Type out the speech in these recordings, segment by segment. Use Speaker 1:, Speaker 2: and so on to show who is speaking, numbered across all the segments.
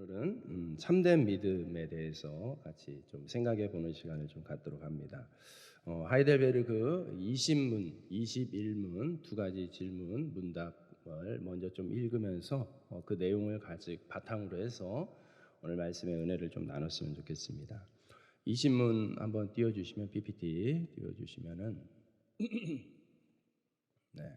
Speaker 1: 오늘은 참된 믿음에 대해서 같이 좀 생각해 보는 시간을 좀 갖도록 합니다. 하이델베르그 20문, 21문 두 가지 질문 문답을 먼저 좀 읽으면서 그 내용을 바탕으로 해서 오늘 말씀의 은혜를 좀 나눴으면 좋겠습니다. 20문 한번 띄워주시면 PPT 띄워주시면은 네.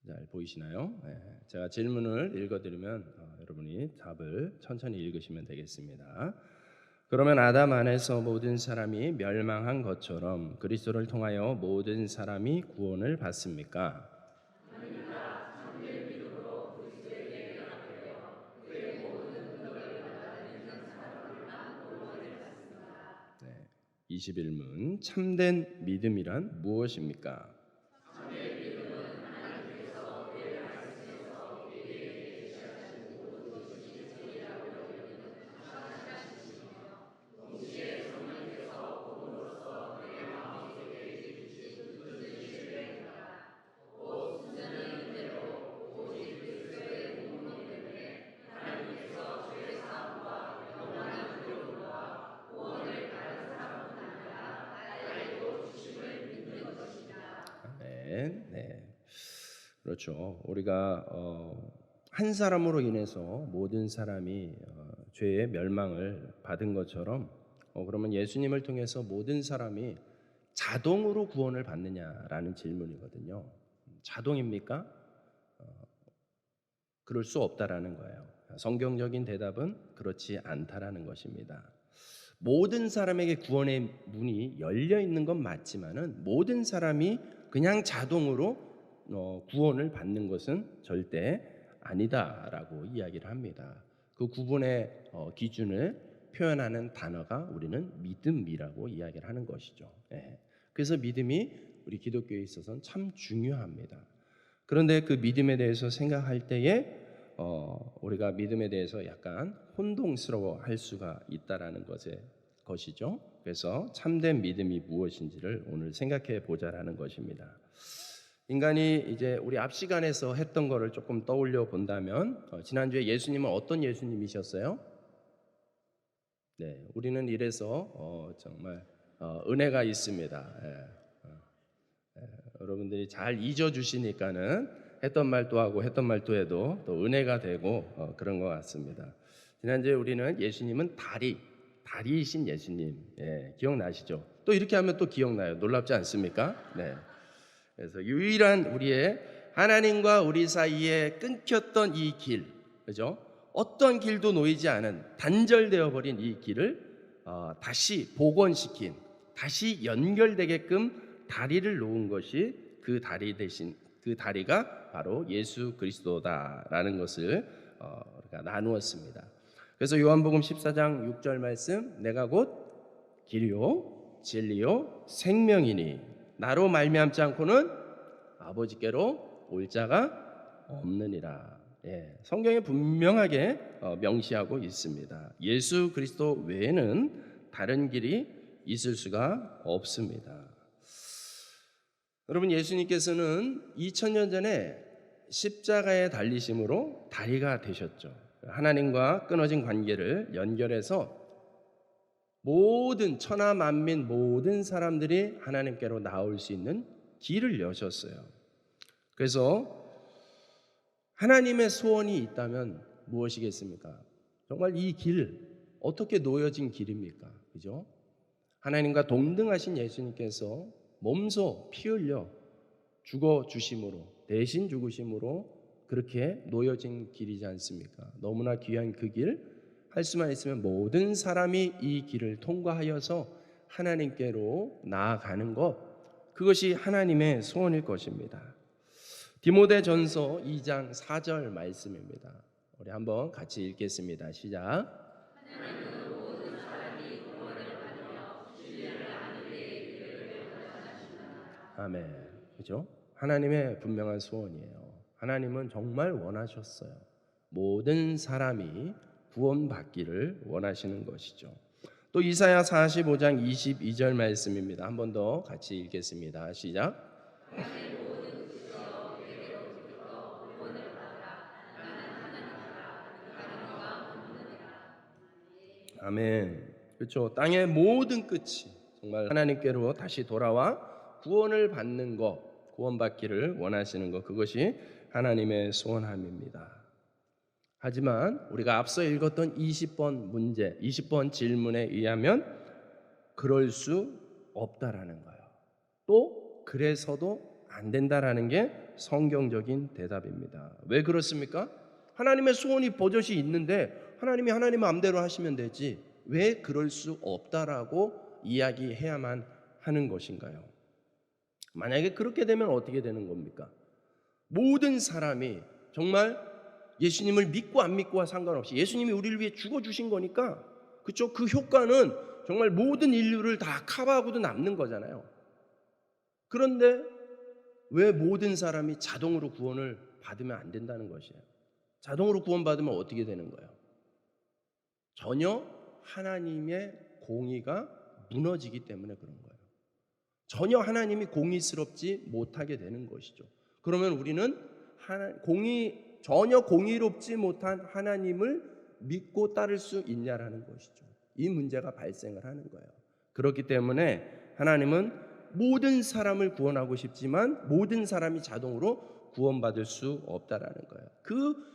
Speaker 1: 잘 보이시나요? 네. 제가 질문을 읽어드리면 여러분이 답을 천천히 읽으시면 되겠습니다. 그러면 아담 안에서 모든 사람이 멸망한 것처럼 그리스도를 통하여 모든 사람이 구원을 받습니까? 네. 21문 참된 믿음이란 무엇입니까? 네, 네. 그렇죠. 우리가 한 사람으로 인해서 모든 사람이 죄의 멸망을 받은 것처럼 그러면 예수님을 통해서 모든 사람이 자동으로 구원을 받느냐라는 질문이거든요. 자동입니까? 그럴 수 없다라는 거예요. 성경적인 대답은 그렇지 않다라는 것입니다. 모든 사람에게 구원의 문이 열려 있는 건 맞지만은 모든 사람이 그냥 자동으로 구원을 받는 것은 절대 아니다라고 이야기를 합니다. 그 구분의 기준을 표현하는 단어가 우리는 믿음이라고 이야기를 하는 것이죠. 예. 그래서 믿음이 우리 기독교에 있어서는 참 중요합니다. 그런데 그 믿음에 대해서 생각할 때에 우리가 믿음에 대해서 약간 혼동스러워할 수가 있다라는 것이죠. 그래서 참된 믿음이 무엇인지를 오늘 생각해 보자라는 것입니다. 인간이 이제 우리 앞 시간에서 했던 거를 조금 떠올려 본다면 지난주에 예수님은 어떤 예수님이셨어요? 네, 우리는 이래서 정말 은혜가 있습니다. 여러분들이 잘 잊어주시니까는 했던 말도 하고 했던 말도 해도 또 은혜가 되고 그런 것 같습니다. 지난주에 우리는 예수님은 다리이신 예수님, 기억나시죠? 또 이렇게 하면 또 기억나요. 놀랍지 않습니까? 네. 그래서 유일한 우리의 하나님과 우리 사이에 끊겼던 이 길, 그죠? 어떤 길도 놓이지 않은 단절되어 버린 이 길을 다시 복원시킨, 다시 연결되게끔 다리를 놓은 것이 그 다리 대신 그 다리가 바로 예수 그리스도다라는 것을 우리가 나누었습니다. 그래서 요한복음 14장 6절 말씀, 내가 곧 길이요 진리요 생명이니 나로 말미암지 않고는 아버지께로 올 자가 없느니라. 성경에 분명하게 명시하고 있습니다. 예수 그리스도 외에는 다른 길이 있을 수가 없습니다. 여러분, 예수님께서는 2000년 전에 십자가에 달리심으로 다리가 되셨죠. 하나님과 끊어진 관계를 연결해서 모든 천하 만민 모든 사람들이 하나님께로 나올 수 있는 길을 여셨어요. 그래서 하나님의 소원이 있다면 무엇이겠습니까? 정말 이 길 어떻게 놓여진 길입니까? 그죠? 하나님과 동등하신 예수님께서 몸소 피 흘려 죽어 주심으로 대신 죽으심으로 그렇게 놓여진 길이지 않습니까? 너무나 귀한 그 길, 할 수만 있으면 모든 사람이 이 길을 통과하여서 하나님께로 나아가는 것, 그것이 하나님의 소원일 것입니다. 디모데전서 2장 4절 말씀입니다. 우리 한번 같이 읽겠습니다. 시작. 아멘. 그죠? 하나님의 분명한 소원이에요. 하나님은 정말 원하셨어요. 모든 사람이 구원받기를 원하시는 것이죠. 또 이사야 45장 22절 말씀입니다. 한 번 더 같이 읽겠습니다. 시작. 아멘. 그렇죠. 땅의 모든 끝이 정말 하나님께로 다시 돌아와 구원을 받는 것, 구원받기를 원하시는 것, 그것이 하나님의 소원함입니다. 하지만 우리가 앞서 읽었던 20번 문제, 20번 질문에 의하면 그럴 수 없다라는 거예요. 또 그래서도 안 된다라는 게 성경적인 대답입니다. 왜 그렇습니까? 하나님의 소원이 버젓이 있는데 하나님이 하나님 마음대로 하시면 되지 왜 그럴 수 없다라고 이야기해야만 하는 것인가요? 만약에 그렇게 되면 어떻게 되는 겁니까? 모든 사람이 정말 예수님을 믿고 안 믿고와 상관없이 예수님이 우리를 위해 죽어주신 거니까 그쵸? 그 효과는 정말 모든 인류를 다 커버하고도 남는 거잖아요. 그런데 왜 모든 사람이 자동으로 구원을 받으면 안 된다는 것이에요? 자동으로 구원받으면 어떻게 되는 거예요? 전혀 하나님의 공의가 무너지기 때문에 그런 거예요. 전혀 하나님이 공의스럽지 못하게 되는 것이죠. 그러면 우리는 전혀 공의롭지 못한 하나님을 믿고 따를 수 있냐라는 것이죠. 이 문제가 발생을 하는 거예요. 그렇기 때문에 하나님은 모든 사람을 구원하고 싶지만 모든 사람이 자동으로 구원받을 수 없다라는 거예요. 그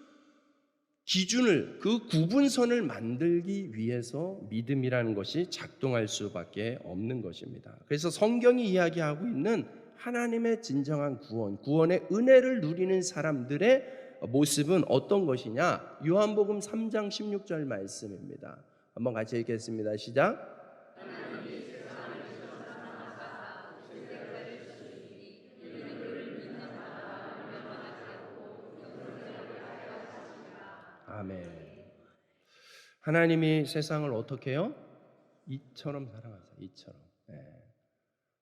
Speaker 1: 기준을, 그 구분선을 만들기 위해서 믿음이라는 것이 작동할 수밖에 없는 것입니다. 그래서 성경이 이야기하고 있는 하나님의 진정한 구원의 은혜를 누리는 사람들의 모습은 어떤 것이냐? 요한복음 3장 16절 말씀입니다. 한번 같이 읽겠습니다. 시작. 아멘. 하나님이 세상을 어떻게 해요? 이처럼 사랑하세요. 이처럼.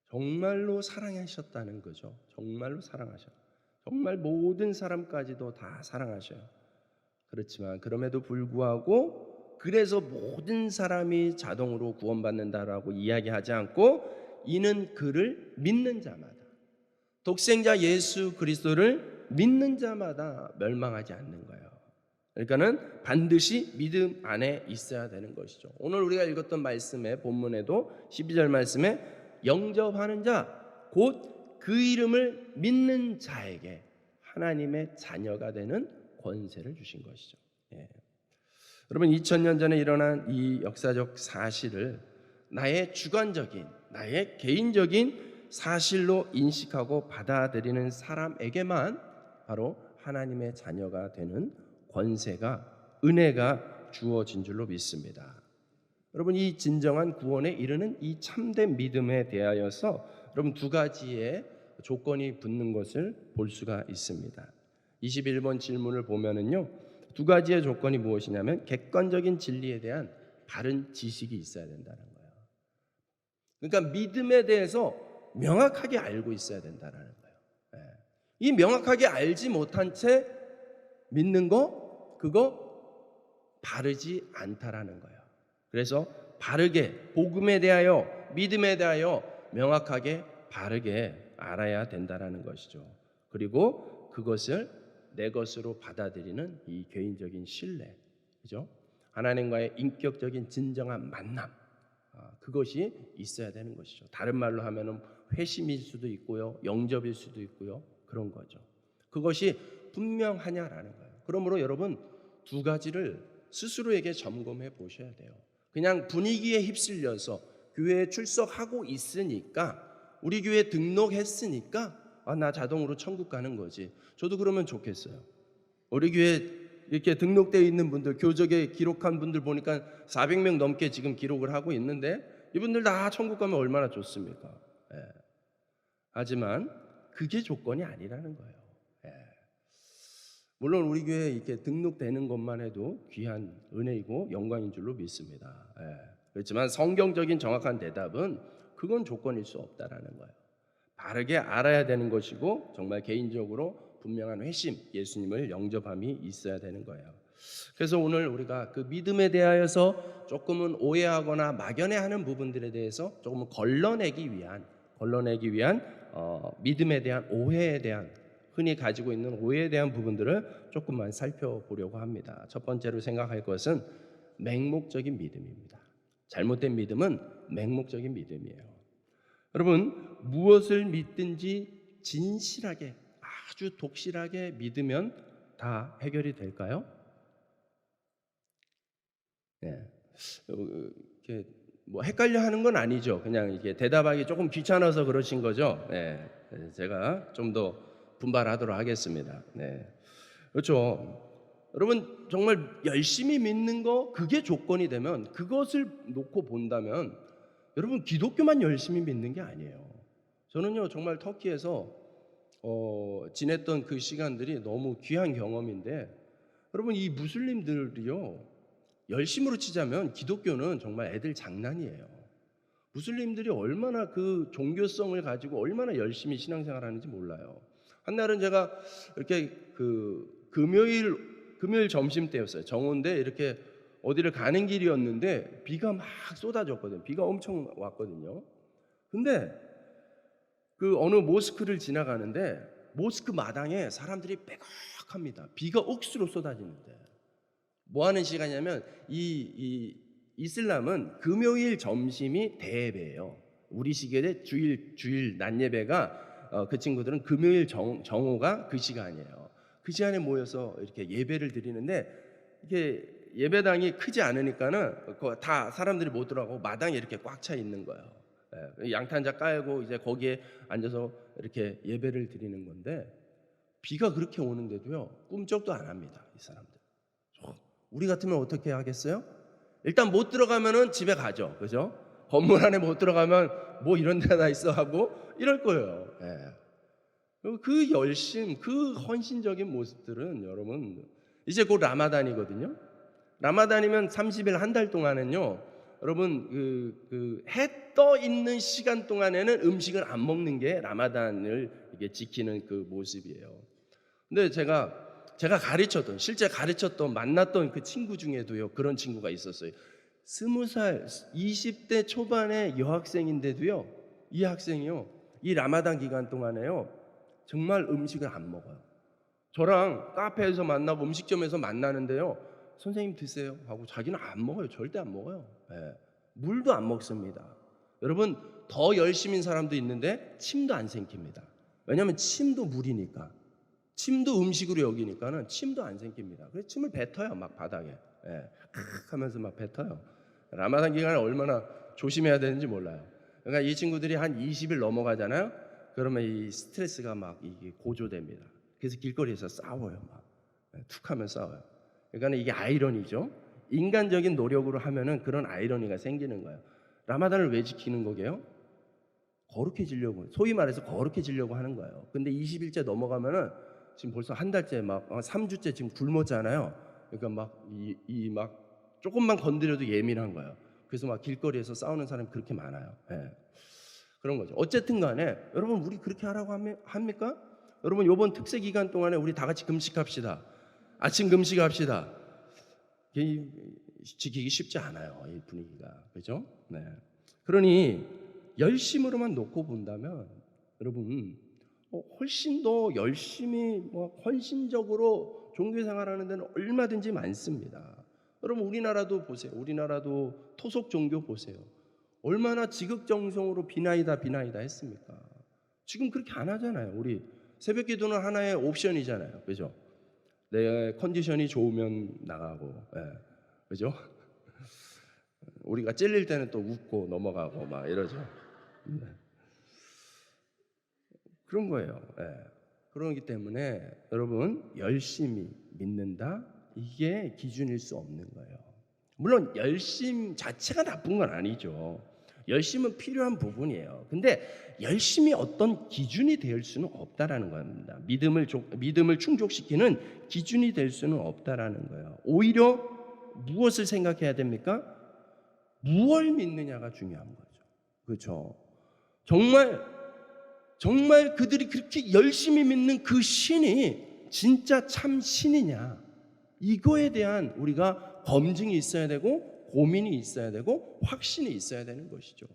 Speaker 1: 정말로 사랑하셨다는 거죠. 정말로 사랑하셔. 정말 모든 사람까지도 다 사랑하셔요. 그렇지만 그럼에도 불구하고 그래서 모든 사람이 자동으로 구원받는다라고 이야기하지 않고 이는 그를 믿는 자마다 독생자 예수 그리스도를 믿는 자마다 멸망하지 않는 거예요. 그러니까는 반드시 믿음 안에 있어야 되는 것이죠. 오늘 우리가 읽었던 말씀의 본문에도 12절 말씀에 영접하는 자 곧 그 이름을 믿는 자에게 하나님의 자녀가 되는 권세를 주신 것이죠. 여러분 2000년 전에 일어난 이 역사적 사실을 나의 주관적인, 나의 개인적인 사실로 인식하고 받아들이는 사람에게만 바로 하나님의 자녀가 되는 권세가, 은혜가 주어진 줄로 믿습니다. 여러분 이 진정한 구원에 이르는 이 참된 믿음에 대하여서 여러분 두 가지의 조건이 붙는 것을 볼 수가 있습니다. 21번 질문을 보면은요, 두 가지의 조건이 무엇이냐면 객관적인 진리에 대한 바른 지식이 있어야 된다는 거예요. 그러니까 믿음에 대해서 명확하게 알고 있어야 된다는 거예요. 이 명확하게 알지 못한 채 믿는 거 그거 바르지 않다라는 거예요. 그래서 바르게 복음에 대하여 믿음에 대하여 명확하게 바르게 알아야 된다라는 것이죠. 그리고 그것을 내 것으로 받아들이는 이 개인적인 신뢰, 그죠? 하나님과의 인격적인 진정한 만남, 그것이 있어야 되는 것이죠. 다른 말로 하면은 회심일 수도 있고요, 영접일 수도 있고요, 그런 거죠. 그것이 분명하냐라는 거예요. 그러므로 여러분 두 가지를 스스로에게 점검해 보셔야 돼요. 그냥 분위기에 휩쓸려서 교회에 출석하고 있으니까 우리 교회 등록했으니까 나 자동으로 천국 가는 거지. 저도 그러면 좋겠어요. 우리 교회 이렇게 등록되어 있는 분들, 교적에 기록한 분들 보니까 400명 넘게 지금 기록을 하고 있는데 이분들 다 천국 가면 얼마나 좋습니까? 하지만 그게 조건이 아니라는 거예요. 물론 우리 교회에 이렇게 등록되는 것만 해도 귀한 은혜이고 영광인 줄로 믿습니다. 그렇지만 성경적인 정확한 대답은 그건 조건일 수 없다라는 거예요. 바르게 알아야 되는 것이고 정말 개인적으로 분명한 회심, 예수님을 영접함이 있어야 되는 거예요. 그래서 오늘 우리가 그 믿음에 대하여서 조금은 오해하거나 막연해하는 부분들에 대해서 조금은 걸러내기 위한 믿음에 대한 오해에 대한 흔히 가지고 있는 오해에 대한 부분들을 조금만 살펴보려고 합니다. 첫 번째로 생각할 것은 맹목적인 믿음입니다. 잘못된 믿음은 맹목적인 믿음이에요. 여러분, 무엇을 믿든지 진실하게, 아주 독실하게 믿으면 다 해결이 될까요? 네. 이렇게 뭐 헷갈려 하는 건 아니죠. 그냥 이게 대답하기 조금 귀찮아서 그러신 거죠. 네. 제가 좀 더 분발하도록 하겠습니다. 네. 그렇죠. 여러분, 정말 열심히 믿는 거, 그게 조건이 되면, 그것을 놓고 본다면 여러분, 기독교만 열심히 믿는 게 아니에요. 저는요, 정말 터키에서 지냈던 그 시간들이 너무 귀한 경험인데, 여러분, 이 무슬림들이요, 열심으로 치자면 기독교는 정말 애들 장난이에요. 무슬림들이 얼마나 그 종교성을 가지고 얼마나 열심히 신앙생활 하는지 몰라요. 한날은 제가 이렇게 그 금요일 점심 때였어요. 정오인데 이렇게 어디를 가는 길이었는데 비가 막 쏟아졌거든요. 비가 엄청 왔거든요. 근데 그 어느 모스크를 지나가는데 모스크 마당에 사람들이 빼곡합니다. 비가 억수로 쏟아지는데 뭐 하는 시간이냐면 이 이슬람은 금요일 점심이 대예배예요. 우리 시기에 주일 낮 예배가 그 친구들은 금요일 정오가 그 시간이에요. 그 시간에 모여서 이렇게 예배를 드리는데 이게 예배당이 크지 않으니까는 다 사람들이 못 들어가고 마당에 이렇게 꽉 차 있는 거예요. 양탄자 깔고 이제 거기에 앉아서 이렇게 예배를 드리는 건데 비가 그렇게 오는데도요 꿈쩍도 안 합니다. 이 사람들. 우리 같으면 어떻게 하겠어요? 일단 못 들어가면은 집에 가죠. 그죠? 건물 안에 못 들어가면 뭐 이런 데다 있어 하고 이럴 거예요. 그 열심, 그 헌신적인 모습들은 여러분 이제 곧 라마단이거든요. 라마단이면 30일 한 달 동안은요. 여러분 해 떠 있는 시간 동안에는 음식을 안 먹는 게 라마단을 이게 지키는 그 모습이에요. 근데 제가 가르쳤던 실제 가르쳤던 만났던 그 친구 중에도요 그런 친구가 있었어요. 20살 20대 초반의 여학생인데도요 이 학생이요 이 라마단 기간 동안에요 정말 음식을 안 먹어요. 저랑 카페에서 만나고 음식점에서 만나는데요 선생님 드세요 하고 자기는 안 먹어요. 절대 안 먹어요. 물도 안 먹습니다. 여러분 더 열심인 사람도 있는데 침도 안 삼킵니다. 왜냐하면 침도 물이니까. 침도 음식으로 여기니까는 침도 안 생깁니다. 그래서 침을 뱉어요, 막 바닥에. 하면서 막 뱉어요. 라마단 기간에 얼마나 조심해야 되는지 몰라요. 그러니까 이 친구들이 한 20일 넘어가잖아요. 그러면 이 스트레스가 막 이게 고조됩니다. 그래서 길거리에서 싸워요, 막 툭하면 싸워요. 그러니까 이게 아이러니죠. 인간적인 노력으로 하면은 그런 아이러니가 생기는 거예요. 라마단을 왜 지키는 거게요? 거룩해지려고, 소위 말해서 거룩해지려고 하는 거예요. 근데 20일째 넘어가면은 지금 벌써 한 달째 막 3주째 지금 굶었잖아요. 그러니까 막 조금만 건드려도 예민한 거예요. 그래서 막 길거리에서 싸우는 사람이 그렇게 많아요. 그런 거죠. 어쨌든 간에 여러분 우리 그렇게 하라고 합니까? 여러분 이번 특세 기간 동안에 우리 다 같이 금식합시다. 아침 금식합시다. 지키기 쉽지 않아요. 이 분위기가. 그죠? 네. 그러니 열심으로만 놓고 본다면 여러분 훨씬 더 열심히 헌신적으로 종교생활하는 데는 얼마든지 많습니다. 여러분 우리나라도 보세요. 우리나라도 토속 종교 보세요. 얼마나 지극정성으로 비나이다 했습니까? 지금 그렇게 안 하잖아요. 우리 새벽 기도는 하나의 옵션이잖아요. 그죠? 내 컨디션이 좋으면 나가고, 그죠? 우리가 찔릴 때는 또 웃고 넘어가고 막 이러죠. 그런 거예요. 그러기 때문에 여러분 열심히 믿는다 이게 기준일 수 없는 거예요. 물론 열심 자체가 나쁜 건 아니죠. 열심은 필요한 부분이에요. 근데 열심이 어떤 기준이 될 수는 없다라는 겁니다. 믿음을 충족시키는 기준이 될 수는 없다라는 거예요. 오히려 무엇을 생각해야 됩니까? 무엇을 믿느냐가 중요한 거죠. 그렇죠? 정말 그들이 그렇게 열심히 믿는 그 신이 진짜 참 신이냐, 이거에 대한 우리가 검증이 있어야 되고 고민이 있어야 되고 확신이 있어야 되는 것이죠.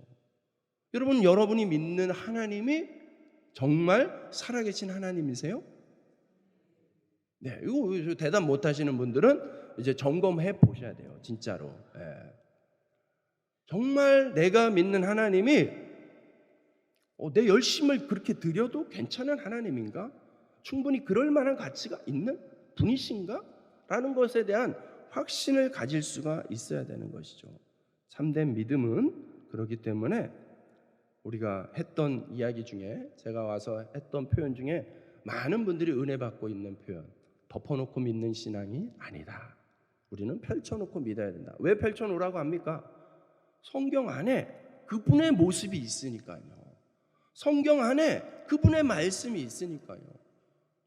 Speaker 1: 여러분이 믿는 하나님이 정말 살아계신 하나님이세요? 네, 이거 대답 못 하시는 분들은 이제 점검해 보셔야 돼요. 진짜로. 예. 정말 내가 믿는 하나님이 내 열심을 그렇게 드려도 괜찮은 하나님인가? 충분히 그럴 만한 가치가 있는 분이신가? 라는 것에 대한 확신을 가질 수가 있어야 되는 것이죠. 참된 믿음은 그렇기 때문에 우리가 했던 이야기 중에, 제가 와서 했던 표현 중에 많은 분들이 은혜 받고 있는 표현, 덮어놓고 믿는 신앙이 아니다. 우리는 펼쳐놓고 믿어야 된다. 왜 펼쳐놓으라고 합니까? 성경 안에 그분의 모습이 있으니까요. 성경 안에 그분의 말씀이 있으니까요.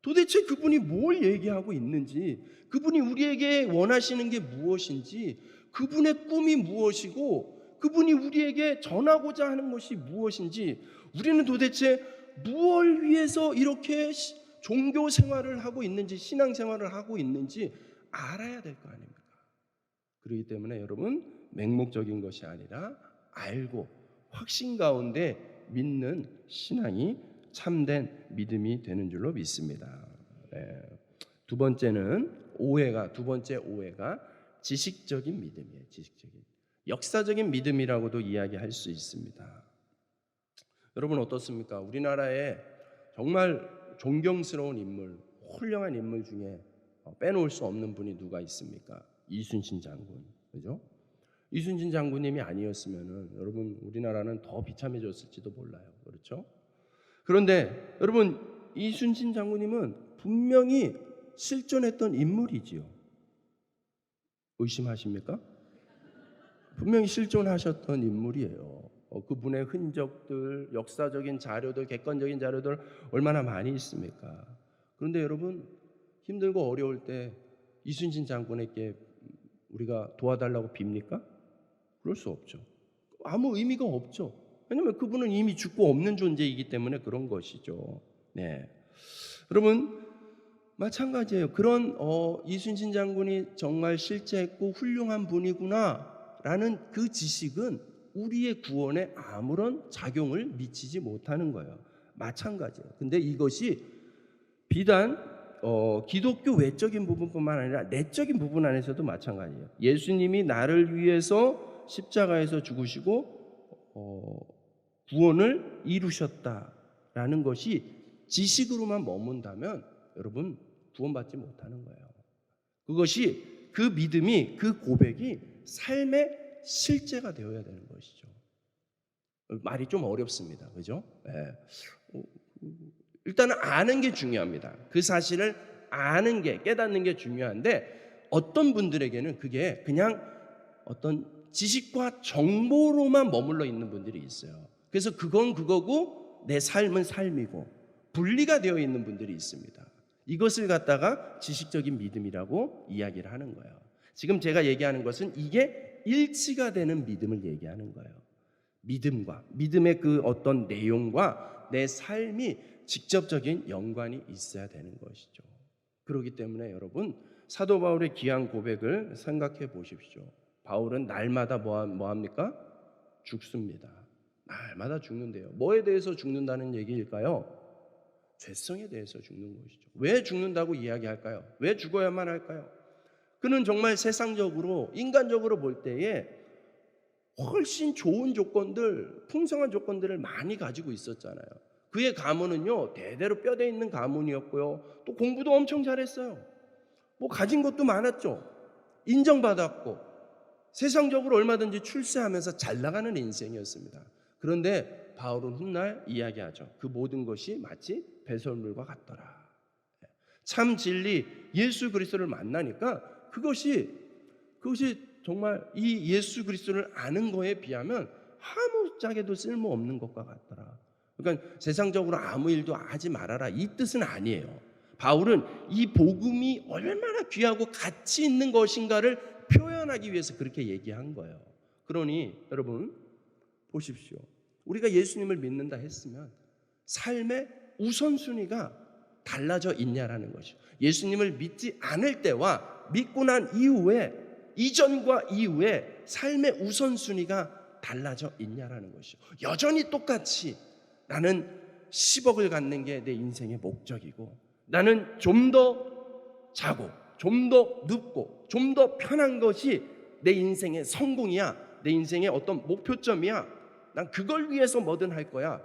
Speaker 1: 도대체 그분이 뭘 얘기하고 있는지, 그분이 우리에게 원하시는 게 무엇인지, 그분의 꿈이 무엇이고 그분이 우리에게 전하고자 하는 것이 무엇인지, 우리는 도대체 무엇을 위해서 이렇게 종교 생활을 하고 있는지, 신앙 생활을 하고 있는지 알아야 될 거 아닙니까? 그렇기 때문에 여러분, 맹목적인 것이 아니라 알고 확신 가운데 믿는 신앙이 참된 믿음이 되는 줄로 믿습니다. 두 번째 오해가 지식적인 믿음이에요. 지식적인. 역사적인 믿음이라고도 이야기할 수 있습니다. 여러분 어떻습니까? 우리나라에 정말 존경스러운 인물, 훌륭한 인물 중에 빼놓을 수 없는 분이 누가 있습니까? 이순신 장군. 그죠? 이순신 장군님이 아니었으면은 여러분 우리나라는 더 비참해졌을지도 몰라요. 그렇죠? 그런데 여러분, 이순신 장군님은 분명히 실존했던 인물이지요. 의심하십니까? 분명히 실존하셨던 인물이에요. 그분의 흔적들, 역사적인 자료들, 객관적인 자료들 얼마나 많이 있습니까? 그런데 여러분, 힘들고 어려울 때 이순신 장군에게 우리가 도와달라고 빕니까? 그럴 수 없죠. 아무 의미가 없죠. 왜냐하면 그분은 이미 죽고 없는 존재이기 때문에 그런 것이죠. 네, 여러분 마찬가지예요. 그런 이순신 장군이 정말 실제했고 훌륭한 분이구나라는 그 지식은 우리의 구원에 아무런 작용을 미치지 못하는 거예요. 마찬가지예요. 근데 이것이 비단 기독교 외적인 부분뿐만 아니라 내적인 부분 안에서도 마찬가지예요. 예수님이 나를 위해서 십자가에서 죽으시고 구원을 이루셨다라는 것이 지식으로만 머문다면 여러분 구원받지 못하는 거예요. 그것이, 그 믿음이, 그 고백이 삶의 실제가 되어야 되는 것이죠. 말이 좀 어렵습니다. 그죠? 네. 일단은 아는 게 중요합니다. 그 사실을 아는 게, 깨닫는 게 중요한데 어떤 분들에게는 그게 그냥 어떤 지식과 정보로만 머물러 있는 분들이 있어요. 그래서 그건 그거고 내 삶은 삶이고 분리가 되어 있는 분들이 있습니다. 이것을 갖다가 지식적인 믿음이라고 이야기를 하는 거예요. 지금 제가 얘기하는 것은 이게 일치가 되는 믿음을 얘기하는 거예요. 믿음과, 믿음의 그 어떤 내용과 내 삶이 직접적인 연관이 있어야 되는 것이죠. 그렇기 때문에 여러분, 사도 바울의 귀한 고백을 생각해 보십시오. 바울은 날마다 뭐합니까? 죽습니다. 날마다 죽는데요. 뭐에 대해서 죽는다는 얘기일까요? 죄성에 대해서 죽는 것이죠. 왜 죽는다고 이야기할까요? 왜 죽어야만 할까요? 그는 정말 세상적으로, 인간적으로 볼 때에 훨씬 좋은 조건들, 풍성한 조건들을 많이 가지고 있었잖아요. 그의 가문은요, 대대로 뼈대 있는 가문이었고요. 또 공부도 엄청 잘했어요. 뭐 가진 것도 많았죠. 인정받았고 세상적으로 얼마든지 출세하면서 잘 나가는 인생이었습니다. 그런데 바울은 훗날 이야기하죠. 그 모든 것이 마치 배설물과 같더라. 참 진리 예수 그리스도를 만나니까 그것이 정말 이 예수 그리스도를 아는 거에 비하면 아무짝에도 쓸모없는 것과 같더라. 그러니까 세상적으로 아무 일도 하지 말아라, 이 뜻은 아니에요. 바울은 이 복음이 얼마나 귀하고 가치 있는 것인가를 표현하기 위해서 그렇게 얘기한 거예요. 그러니 여러분 보십시오. 우리가 예수님을 믿는다 했으면 삶의 우선순위가 달라져 있냐라는 것이죠. 예수님을 믿지 않을 때와 믿고 난 이후에, 이전과 이후에 삶의 우선순위가 달라져 있냐라는 것이죠. 여전히 똑같이 나는 10억을 갖는 게 내 인생의 목적이고, 나는 좀 더 자고 좀 더 눕고 좀 더 편한 것이 내 인생의 성공이야, 내 인생의 어떤 목표점이야, 난 그걸 위해서 뭐든 할 거야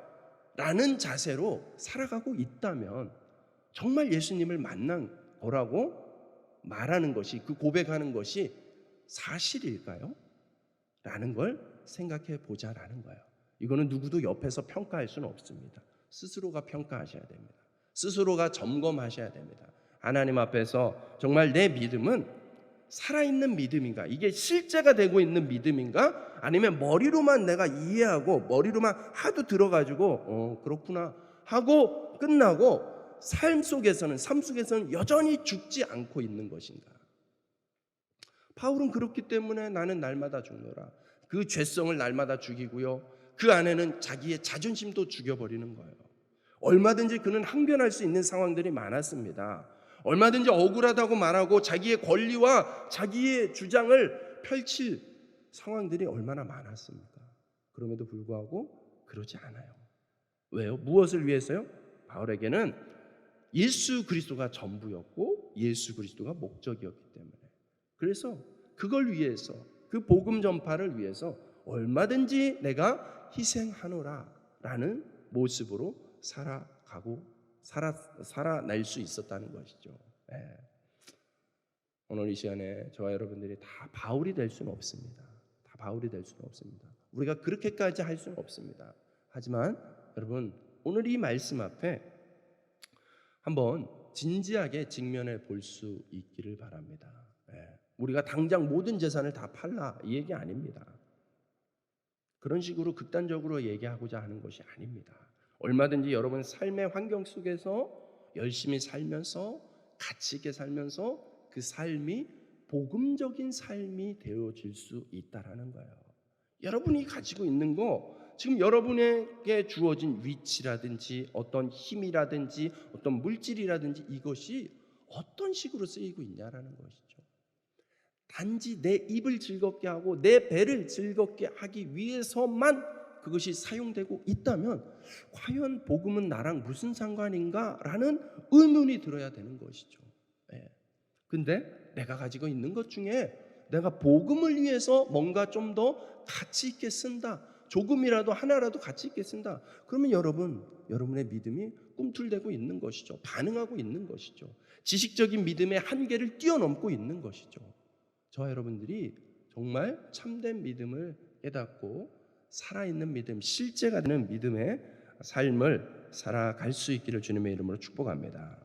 Speaker 1: 라는 자세로 살아가고 있다면 정말 예수님을 만난 거라고 말하는 것이, 그 고백하는 것이 사실일까요? 라는 걸 생각해 보자라는 거예요. 이거는 누구도 옆에서 평가할 수는 없습니다. 스스로가 평가하셔야 됩니다. 스스로가 점검하셔야 됩니다. 하나님 앞에서 정말 내 믿음은 살아있는 믿음인가? 이게 실제가 되고 있는 믿음인가? 아니면 머리로만 내가 이해하고 머리로만 하도 들어가지고 그렇구나 하고 끝나고 삶 속에서는 여전히 죽지 않고 있는 것인가? 바울은 그렇기 때문에 나는 날마다 죽노라, 그 죄성을 날마다 죽이고요, 그 안에는 자기의 자존심도 죽여버리는 거예요. 얼마든지 그는 항변할 수 있는 상황들이 많았습니다. 얼마든지 억울하다고 말하고 자기의 권리와 자기의 주장을 펼칠 상황들이 얼마나 많았습니까? 그럼에도 불구하고 그러지 않아요. 왜요? 무엇을 위해서요? 바울에게는 예수 그리스도가 전부였고 예수 그리스도가 목적이었기 때문에, 그래서 그걸 위해서, 그 복음 전파를 위해서 얼마든지 내가 희생하노라 라는 모습으로 살아낼 수 있었다는 것이죠. 네. 오늘 이 시간에 저와 여러분들이 다 바울이 될 수는 없습니다. 다 바울이 될 수는 없습니다. 우리가 그렇게까지 할 수는 없습니다. 하지만 여러분, 오늘 이 말씀 앞에 한번 진지하게 직면해 볼 수 있기를 바랍니다. 네. 우리가 당장 모든 재산을 다 팔라 이 얘기 아닙니다. 그런 식으로 극단적으로 얘기하고자 하는 것이 아닙니다. 얼마든지 여러분 삶의 환경 속에서 열심히 살면서 가치 있게 살면서 그 삶이 복음적인 삶이 되어질 수 있다라는 거예요. 여러분이 가지고 있는 거, 지금 여러분에게 주어진 위치라든지 어떤 힘이라든지 어떤 물질이라든지 이것이 어떤 식으로 쓰이고 있냐라는 것이죠. 단지 내 입을 즐겁게 하고 내 배를 즐겁게 하기 위해서만 그것이 사용되고 있다면 과연 복음은 나랑 무슨 상관인가라는 의문이 들어야 되는 것이죠. 근데 내가 가지고 있는 것 중에 내가 복음을 위해서 뭔가 좀 더 가치 있게 쓴다, 조금이라도 하나라도 가치 있게 쓴다, 그러면 여러분의 믿음이 꿈틀대고 있는 것이죠. 반응하고 있는 것이죠. 지식적인 믿음의 한계를 뛰어넘고 있는 것이죠. 저와 여러분들이 정말 참된 믿음을 깨닫고 살아있는 믿음, 실제가 되는 믿음의 삶을 살아갈 수 있기를 주님의 이름으로 축복합니다.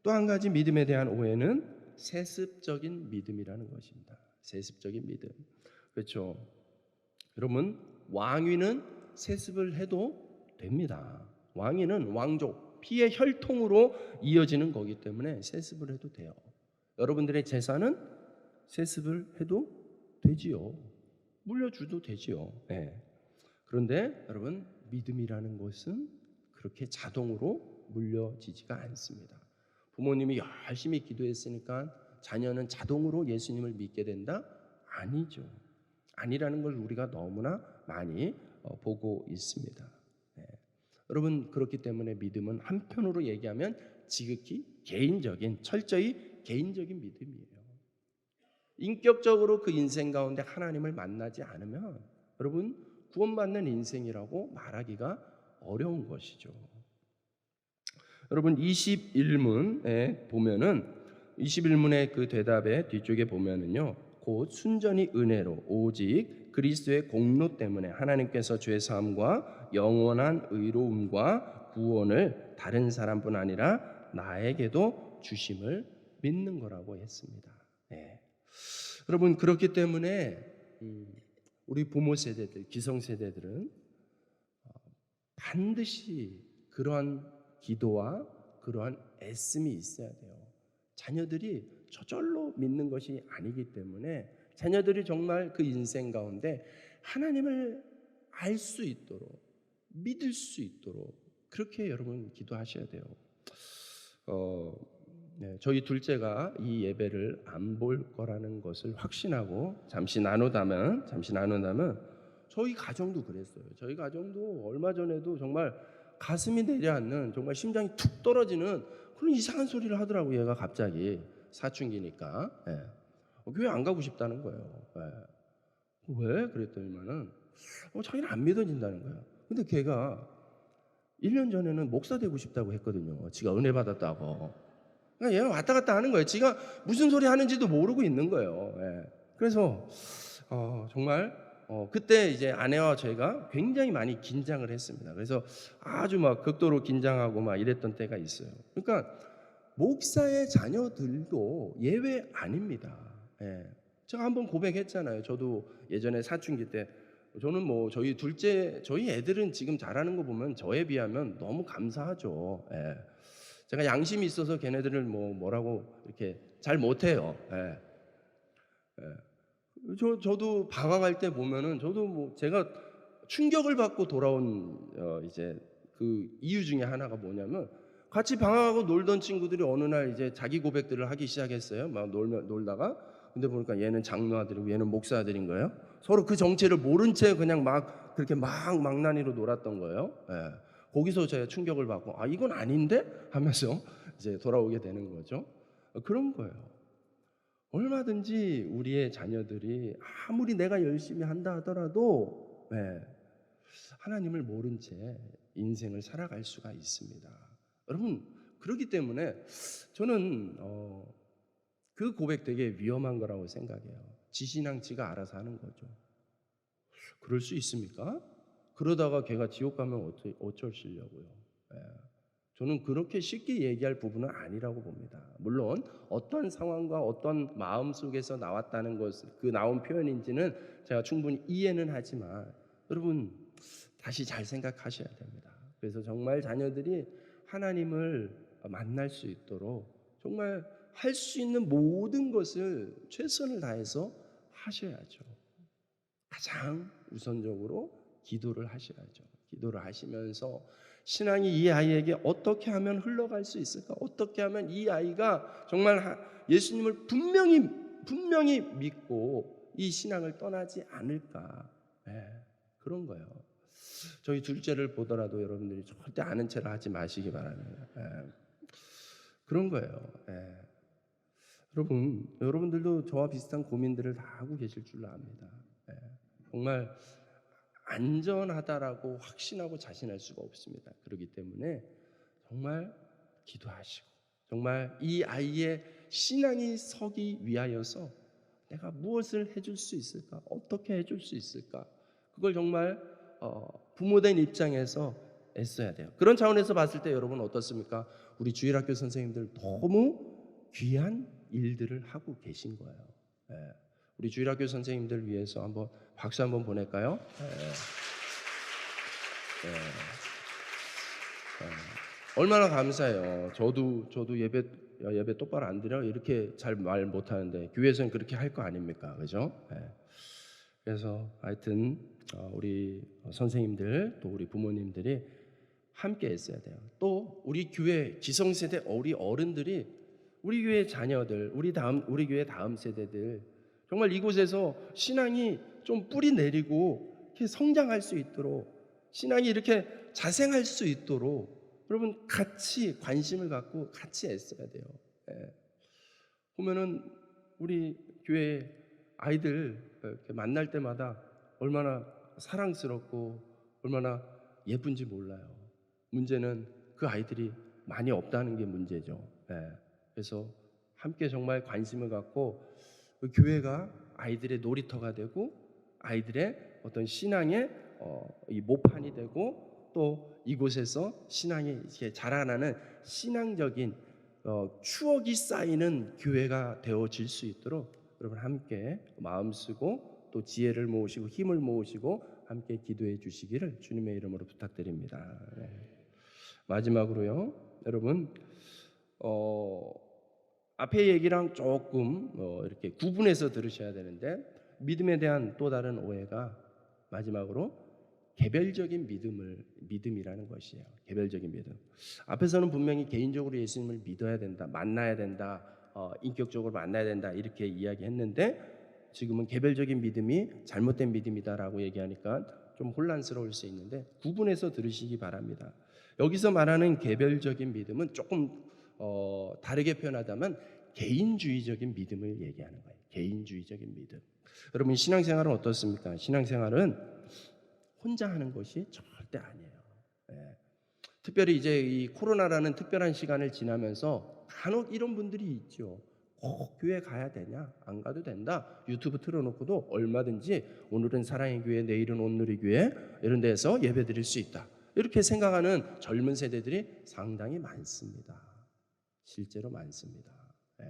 Speaker 1: 또 한 가지 믿음에 대한 오해는 세습적인 믿음이라는 것입니다. 세습적인 믿음. 그렇죠. 여러분, 왕위는 세습을 해도 됩니다. 왕위는 왕족, 피의 혈통으로 이어지는 거기 때문에 세습을 해도 돼요. 여러분들의 재산은 세습을 해도 되지요. 물려줘도 되지요. 네. 그런데 여러분, 믿음이라는 것은 그렇게 자동으로 물려지지가 않습니다. 부모님이 열심히 기도했으니까 자녀는 자동으로 예수님을 믿게 된다? 아니죠. 아니라는 걸 우리가 너무나 많이 보고 있습니다. 네. 여러분, 그렇기 때문에 믿음은 한편으로 얘기하면 지극히 개인적인, 철저히 개인적인 믿음이에요. 인격적으로 그 인생 가운데 하나님을 만나지 않으면 여러분, 구원받는 인생이라고 말하기가 어려운 것이죠. 여러분, 21문에 보면은 21문의 그 대답의 뒤쪽에 보면은요, 곧 순전히 은혜로 오직 그리스도의 공로 때문에 하나님께서 죄 사함과 영원한 의로움과 구원을 다른 사람뿐 아니라 나에게도 주심을 믿는 거라고 했습니다. 네. 여러분, 그렇기 때문에 우리 부모 세대들, 기성 세대들은 반드시 그러한 기도와 그러한 애씀이 있어야 돼요. 자녀들이 저절로 믿는 것이 아니기 때문에 자녀들이 정말 그 인생 가운데 하나님을 알 수 있도록, 믿을 수 있도록 그렇게 여러분 기도하셔야 돼요. 저희 둘째가 이 예배를 안 볼 거라는 것을 확신하고 잠시 나누다면 저희 가정도 그랬어요. 저희 가정도 얼마 전에도 정말 가슴이 내려앉는, 정말 심장이 툭 떨어지는 그런 이상한 소리를 하더라고 얘가 갑자기 사춘기니까. 예. 교회 안 가고 싶다는 거예요. 예. 왜? 그랬더니만은 자기는 안 믿어진다는 거야. 근데 걔가 1년 전에는 목사 되고 싶다고 했거든요. 지가 은혜 받았다고. 그러니까 얘가 왔다 갔다 하는 거예요. 지가 무슨 소리 하는지도 모르고 있는 거예요. 예. 그래서 정말 그때 이제 아내와 저희가 굉장히 많이 긴장을 했습니다. 그래서 아주 막 극도로 긴장하고 막 이랬던 때가 있어요. 그러니까 목사의 자녀들도 예외 아닙니다. 예. 제가 한번 고백했잖아요. 저도 예전에 사춘기 때 저는 뭐 저희 애들은 지금 잘하는 거 보면 저에 비하면 너무 감사하죠. 예. 제가 양심이 있어서 걔네들을 뭐라고 이렇게 잘 못해요. 예. 예. 저도 방황할 때 보면은 저도 뭐 제가 충격을 받고 돌아온 이제 그 이유 중에 하나가 뭐냐면 같이 방황하고 놀던 친구들이 어느 날 이제 자기 고백들을 하기 시작했어요. 막 놀다가 근데 보니까 얘는 장로 아들이고 얘는 목사 아들인 거예요. 서로 그 정체를 모른 채 그냥 막 그렇게 막 망나니로 놀았던 거예요. 예. 거기서 제가 충격을 받고 이건 아닌데 하면서 이제 돌아오게 되는 거죠. 그런 거예요. 얼마든지 우리의 자녀들이 아무리 내가 열심히 한다 하더라도 하나님을 모른 채 인생을 살아갈 수가 있습니다. 여러분 그렇기 때문에 저는 그 고백 되게 위험한 거라고 생각해요. 지 신앙 지가 알아서 하는 거죠. 그럴 수 있습니까? 그러다가 걔가 지옥 가면 어쩌시려고요. 저는 그렇게 쉽게 얘기할 부분은 아니라고 봅니다. 물론 어떤 상황과 어떤 마음 속에서 나왔다는 것, 그 나온 표현인지는 제가 충분히 이해는 하지만 여러분 다시 잘 생각하셔야 됩니다. 그래서 정말 자녀들이 하나님을 만날 수 있도록 정말 할 수 있는 모든 것을 최선을 다해서 하셔야죠. 가장 우선적으로 기도를 하셔야죠. 기도를 하시면서 신앙이 이 아이에게 어떻게 하면 흘러갈 수 있을까? 어떻게 하면 이 아이가 정말 예수님을 분명히 믿고 이 신앙을 떠나지 않을까? 그런 거예요. 저희 둘째를 보더라도 여러분들이 절대 아는 체를 하지 마시기 바랍니다. 그런 거예요. 여러분들도 저와 비슷한 고민들을 다 하고 계실 줄 압니다. 정말 안전하다라고 확신하고 자신할 수가 없습니다. 그렇기 때문에 정말 기도하시고 정말 이 아이의 신앙이 서기 위하여서 내가 무엇을 해줄 수 있을까? 어떻게 해줄 수 있을까? 그걸 정말 부모된 입장에서 애써야 돼요. 그런 차원에서 봤을 때 여러분 어떻습니까? 우리 주일학교 선생님들 너무 귀한 일들을 하고 계신 거예요. 우리 주일학교 선생님들 위해서 한번 박수 한번 보낼까요? 얼마나 감사해요. 저도 예배 똑바로 안 드려 이렇게 잘 말 못하는데 교회에서는 그렇게 할 거 아닙니까, 그죠? 그래서 하여튼 우리 선생님들 또 우리 부모님들이 함께 했어야 돼요. 또 우리 교회 기성세대 우리 어른들이 우리 교회 자녀들 우리 교회 다음 세대들 정말 이곳에서 신앙이 좀 뿌리 내리고 이렇게 성장할 수 있도록 신앙이 이렇게 자생할 수 있도록 여러분 같이 관심을 갖고 같이 애써야 돼요. 보면은 우리 교회 아이들 이렇게 만날 때마다 얼마나 사랑스럽고 얼마나 예쁜지 몰라요. 문제는 그 아이들이 많이 없다는 게 문제죠. 그래서 함께 정말 관심을 갖고 그 교회가 아이들의 놀이터가 되고 아이들의 어떤 신앙의 이 모판이 되고 또 이곳에서 신앙이 이렇게 자라나는 신앙적인 추억이 쌓이는 교회가 되어질 수 있도록 여러분 함께 마음 쓰고 또 지혜를 모으시고 힘을 모으시고 함께 기도해 주시기를 주님의 이름으로 부탁드립니다. 마지막으로요, 여러분 앞에 얘기랑 조금 이렇게 구분해서 들으셔야 되는데 믿음에 대한 또 다른 오해가 마지막으로 개별적인 믿음이라는 것이에요. 개별적인 믿음. 앞에서는 분명히 개인적으로 예수님을 믿어야 된다, 만나야 된다, 인격적으로 만나야 된다 이렇게 이야기했는데 지금은 개별적인 믿음이 잘못된 믿음이다라고 얘기하니까 좀 혼란스러울 수 있는데 구분해서 들으시기 바랍니다. 여기서 말하는 개별적인 믿음은 조금 다르게 표현하자면 개인주의적인 믿음을 얘기하는 거예요. 개인주의적인 믿음. 여러분 신앙생활은 어떻습니까? 신앙생활은 혼자 하는 것이 절대 아니에요. 예. 특별히 이제 이 코로나라는 특별한 시간을 지나면서 간혹 이런 분들이 있죠. 꼭 교회 가야 되냐? 안 가도 된다. 유튜브 틀어놓고도 얼마든지 오늘은 사랑의 교회, 내일은 온누리 교회 이런 데서 예배드릴 수 있다. 이렇게 생각하는 젊은 세대들이 상당히 많습니다. 실제로 많습니다. 예.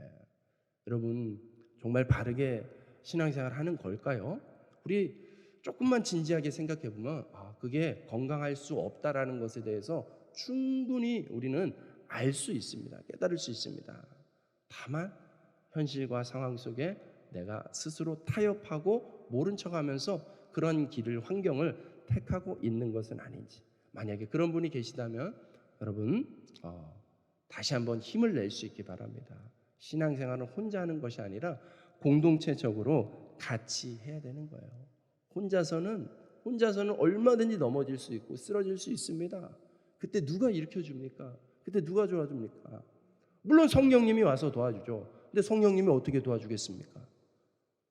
Speaker 1: 여러분 정말 바르게 신앙생활 하는 걸까요? 우리 조금만 진지하게 생각해 보면 그게 건강할 수 없다라는 것에 대해서 충분히 우리는 알 수 있습니다. 깨달을 수 있습니다. 다만 현실과 상황 속에 내가 스스로 타협하고 모른 척하면서 그런 길을 환경을 택하고 있는 것은 아닌지, 만약에 그런 분이 계시다면 여러분 다시 한번 힘을 낼 수 있기 바랍니다. 신앙생활은 혼자 하는 것이 아니라 공동체적으로 같이 해야 되는 거예요. 혼자서는 얼마든지 넘어질 수 있고 쓰러질 수 있습니다. 그때 누가 일으켜 줍니까? 그때 누가 도와줍니까? 물론 성령님이 와서 도와주죠. 근데 성령님이 어떻게 도와주겠습니까?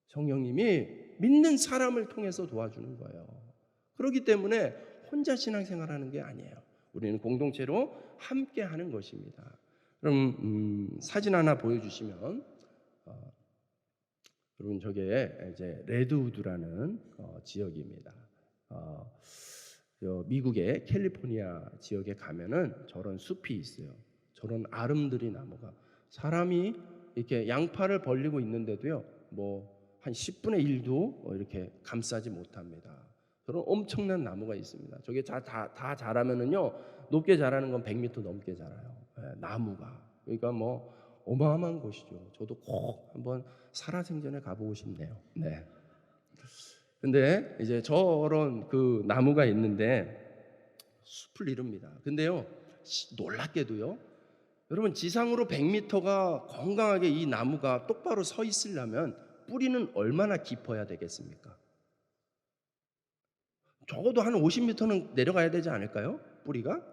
Speaker 1: 성령님이 믿는 사람을 통해서 도와주는 거예요. 그렇기 때문에 혼자 신앙생활하는 게 아니에요. 우리는 공동체로 함께 하는 것입니다. 그럼 사진 하나 보여주시면 여러분 저게 이제 레드우드라는 지역입니다. 미국의 캘리포니아 지역에 가면은 저런 숲이 있어요. 저런 아름드리 나무가 사람이 이렇게 양팔을 벌리고 있는데도요, 뭐 한 10분의 1도 이렇게 감싸지 못합니다. 그런 엄청난 나무가 있습니다. 저게 다 자라면은요, 높게 자라는 건 100m 넘게 자라요. 나무가. 그러니까 뭐 어마어마한 곳이죠. 저도 꼭 한번 살아생전에 가보고 싶네요. 네. 근데 이제 저런 그 나무가 있는데 숲을 이룹니다. 근데요, 놀랍게도요, 여러분 지상으로 100m가 건강하게 이 나무가 똑바로 서 있으려면 뿌리는 얼마나 깊어야 되겠습니까? 적어도 한 50m는 내려가야 되지 않을까요? 뿌리가?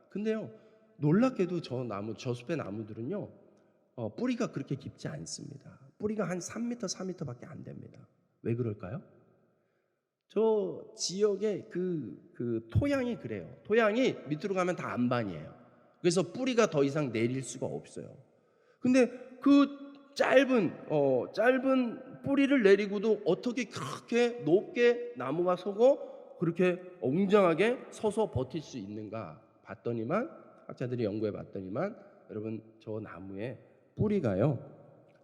Speaker 1: 근데요, 놀랍게도 저 숲의 나무들은요, 뿌리가 그렇게 깊지 않습니다. 뿌리가 한 3m, 4m밖에 안 됩니다. 왜 그럴까요? 저 지역의 그 토양이 그래요. 토양이 밑으로 가면 다 안반이에요. 그래서 뿌리가 더 이상 내릴 수가 없어요. 근데 그 짧은 뿌리를 내리고도 어떻게 그렇게 높게 나무가 서고 그렇게 웅장하게 서서 버틸 수 있는가 봤더니만, 학자들이 연구해 봤더니만, 여러분 저 나무의 뿌리가요,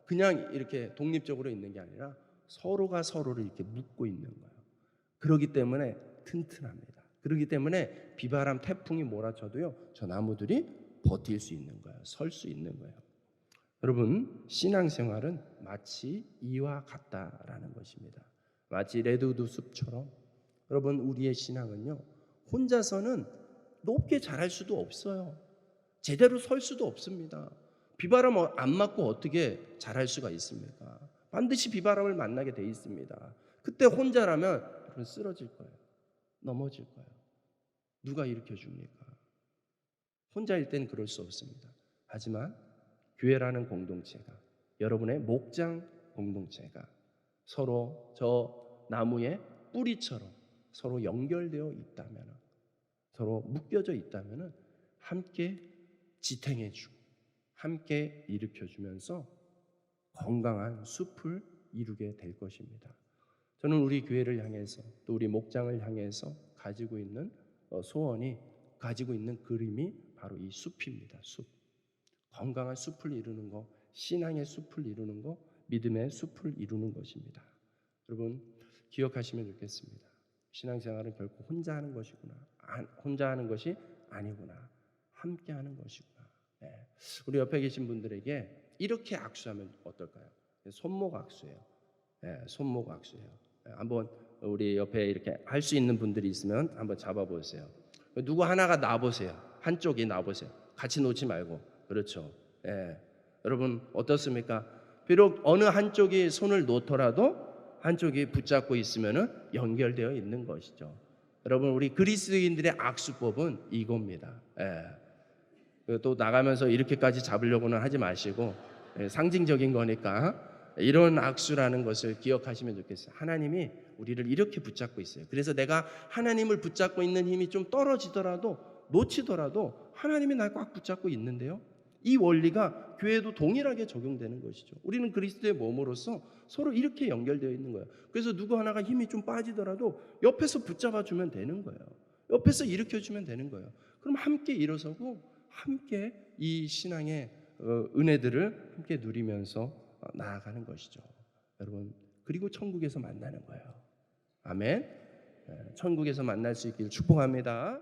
Speaker 1: 그냥 이렇게 독립적으로 있는 게 아니라 서로가 서로를 이렇게 묶고 있는 거예요. 그렇기 때문에 튼튼합니다. 그렇기 때문에 비바람, 태풍이 몰아쳐도요, 저 나무들이 버틸 수 있는 거예요. 설 수 있는 거예요. 여러분 신앙생활은 마치 이와 같다라는 것입니다. 마치 레드우드 숲처럼 여러분 우리의 신앙은요, 혼자서는 높게 자랄 수도 없어요. 제대로 설 수도 없습니다. 비바람 안 맞고 어떻게 자랄 수가 있습니까? 반드시 비바람을 만나게 돼 있습니다. 그때 혼자라면 쓰러질 거예요. 넘어질 거예요. 누가 일으켜 줍니까? 혼자일 땐 그럴 수 없습니다. 하지만 교회라는 공동체가, 여러분의 목장 공동체가 서로 저 나무의 뿌리처럼 서로 연결되어 있다면, 서로 묶여져 있다면 함께 지탱해 주고 함께 일으켜 주면서 건강한 숲을 이루게 될 것입니다. 저는 우리 교회를 향해서 또 우리 목장을 향해서 가지고 있는 소원이, 가지고 있는 그림이 바로 이 숲입니다. 숲. 건강한 숲을 이루는 것, 신앙의 숲을 이루는 것, 믿음의 숲을 이루는 것입니다. 여러분 기억하시면 좋겠습니다. 신앙생활은 결코 혼자 하는 것이구나. 혼자 하는 것이 아니구나. 함께 하는 것이구나. 네. 우리 옆에 계신 분들에게 이렇게 악수하면 어떨까요? 손목 악수예요. 네, 손목 악수예요. 한번 우리 옆에 이렇게 할 수 있는 분들이 있으면 한번 잡아보세요. 누구 하나가 놔보세요. 한쪽이 놔보세요. 같이 놓지 말고. 그렇죠. 예. 여러분 어떻습니까? 비록 어느 한쪽이 손을 놓더라도 한쪽이 붙잡고 있으면은 연결되어 있는 것이죠. 여러분 우리 그리스도인들의 악수법은 이겁니다. 예. 또 나가면서 이렇게까지 잡으려고는 하지 마시고 상징적인 거니까 이런 악수라는 것을 기억하시면 좋겠어요. 하나님이 우리를 이렇게 붙잡고 있어요. 그래서 내가 하나님을 붙잡고 있는 힘이 좀 떨어지더라도 놓치더라도 하나님이 날 꽉 붙잡고 있는데요. 이 원리가 교회에도 동일하게 적용되는 것이죠. 우리는 그리스도의 몸으로서 서로 이렇게 연결되어 있는 거예요. 그래서 누구 하나가 힘이 좀 빠지더라도 옆에서 붙잡아 주면 되는 거예요. 옆에서 일으켜 주면 되는 거예요. 그럼 함께 일어서고 함께 이 신앙의 은혜들을 함께 누리면서 나아가는 것이죠. 여러분, 그리고 천국에서 만나는 거예요. 아멘. 천국에서 만날 수 있기를 축복합니다.